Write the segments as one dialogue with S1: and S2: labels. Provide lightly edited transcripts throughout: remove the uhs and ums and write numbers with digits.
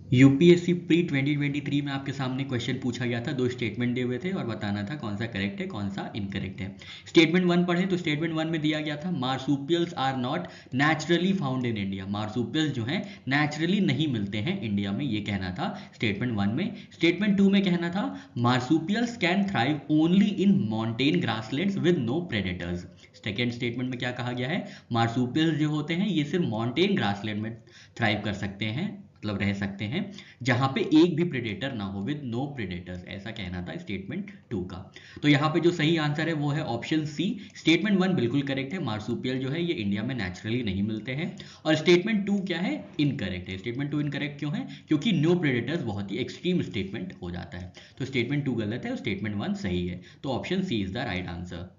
S1: UPSC pre 2023 में आपके सामने क्वेश्चन पूछा गया था, दो स्टेटमेंट दिए हुए थे और बताना था कौन सा करेक्ट है कौन सा इनकरेक्ट है। स्टेटमेंट वन पढ़े तो स्टेटमेंट वन में दिया गया था marsupials are not naturally found in India. Marsupials जो हैं नेचुरली नहीं मिलते हैं इंडिया में, ये कहना था स्टेटमेंट वन में। स्टेटमेंट टू में कहना था marsupials can thrive only in mountain grasslands with no predators. Second statement में क्या कहा गया है, मार्सूपियल्स जो होते हैं ये सिर्फ माउंटेन ग्रासलैंड में थ्राइव कर सकते हैं, मतलब रह सकते हैं जहां पे एक भी प्रेडेटर ना हो, विद नो प्रेडेटर्स, ऐसा कहना था स्टेटमेंट टू का। तो यहाँ पे जो सही आंसर है वो है ऑप्शन सी। स्टेटमेंट वन बिल्कुल करेक्ट है, मार्सूपियल जो है ये इंडिया में नेचुरली नहीं मिलते हैं। और स्टेटमेंट टू क्या है, इनकरेक्ट है। स्टेटमेंट टू इनकरेक्ट क्यों है, क्योंकि नो प्रेडेटर्स बहुत ही एक्सट्रीम स्टेटमेंट हो जाता है। तो स्टेटमेंट टू गलत है और स्टेटमेंट वन सही है, तो option C is the right answer.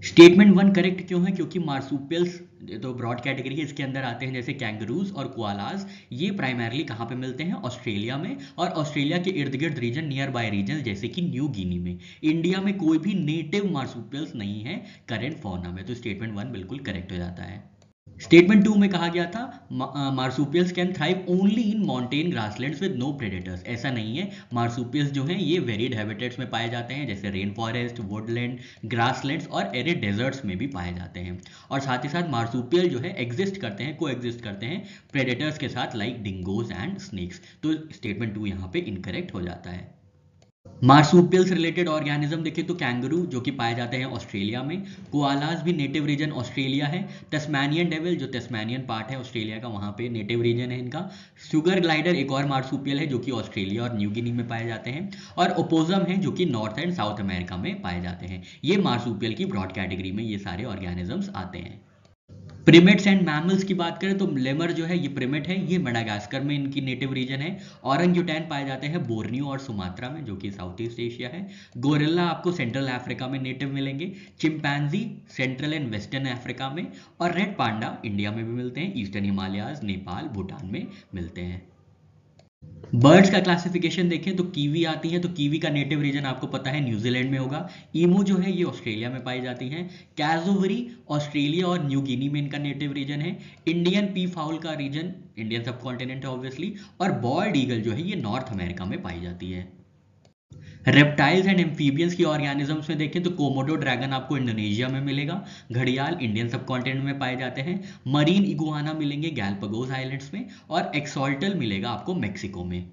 S1: Statement one correct क्यों है, क्योंकि मार्सूपियल्स तो ब्रॉड कैटेगरी है, इसके अंदर आते हैं जैसे कैंगरूज और कोआलाज। ये प्राइमरली कहाँ पे मिलते हैं, ऑस्ट्रेलिया में, और ऑस्ट्रेलिया के इर्द गिर्द रीजन, नियर बाय रीजन जैसे कि न्यू गिनी में। इंडिया में कोई भी नेटिव मार्सूपियल्स नहीं है करंट फौना में, तो स्टेटमेंट वन बिल्कुल करेक्ट हो जाता है। स्टेटमेंट टू में कहा गया था marsupials can thrive only in mountain grasslands with no predators. ऐसा नहीं है, मार्सूपियल्स जो हैं ये वेरिड हैबिटेट्स में पाए जाते हैं, जैसे रेन फॉरेस्ट, वुडलैंड, ग्रासलैंड्स और एरिड डेजर्ट्स में भी पाए जाते हैं। और साथ ही साथ मार्सूपियल जो है एग्जिस्ट करते हैं, को एग्जिस्ट करते हैं प्रेडेटर्स के साथ, लाइक डिंगोज एंड स्नेक्स। तो स्टेटमेंट टू यहाँ पे इनकरेक्ट हो जाता है। मार्सूपियल से रिलेटेड ऑर्गेनिज्म देखें तो कैंगरू जो कि पाए जाते हैं ऑस्ट्रेलिया में, कोआलास भी नेटिव रीजन ऑस्ट्रेलिया है, तस्मानियन डेविल जो तस्मानियन पार्ट है ऑस्ट्रेलिया का वहां पे नेटिव रीजन है इनका, शुगर ग्लाइडर एक और मार्सूपियल है जो कि ऑस्ट्रेलिया और न्यू गिनी में पाए जाते हैं, और ओपोजम है जो कि नॉर्थ एंड साउथ अमेरिका में पाए जाते हैं। ये मार्सूपियल की ब्रॉड कैटेगरी में ये सारे ऑर्गेनिजम्स आते हैं। प्रिमेट्स एंड मैमल्स की बात करें तो लेमर जो है ये प्रिमेट है, ये मेडागास्कर में इनकी नेटिव रीजन है। ऑरंगुटैन पाए जाते हैं बोर्नियो और सुमात्रा में जो कि साउथ ईस्ट एशिया है। गोरिल्ला आपको सेंट्रल अफ्रीका में नेटिव मिलेंगे। Chimpanzee central and western Africa में, और रेड पांडा इंडिया में भी मिलते हैं, ईस्टर्न हिमालयाज, नेपाल, भूटान में मिलते हैं। बर्ड्स का क्लासिफिकेशन देखें तो कीवी आती है, तो कीवी का नेटिव रीजन आपको पता है न्यूजीलैंड में होगा। ईमू जो है ये ऑस्ट्रेलिया में पाई जाती हैं। कैजोवरी ऑस्ट्रेलिया और न्यू गिनी में इनका नेटिव रीजन है। इंडियन पी फाउल का रीजन इंडियन सब कॉन्टिनेंट है ऑब्वियसली, और बॉल्ड ईगल जो है ये नॉर्थ अमेरिका में पाई जाती है। रेप्टाइल्स एंड एम्फीबियंस की ऑर्गेनिजम्स में देखें तो कोमोडो ड्रैगन आपको इंडोनेशिया में मिलेगा। घड़ियाल इंडियन सब कॉन्टिनेंट में पाए जाते हैं। मरीन इगुआना मिलेंगे गैलापागोस आइलैंड्स में, और एक्सॉल्टल मिलेगा आपको मेक्सिको में।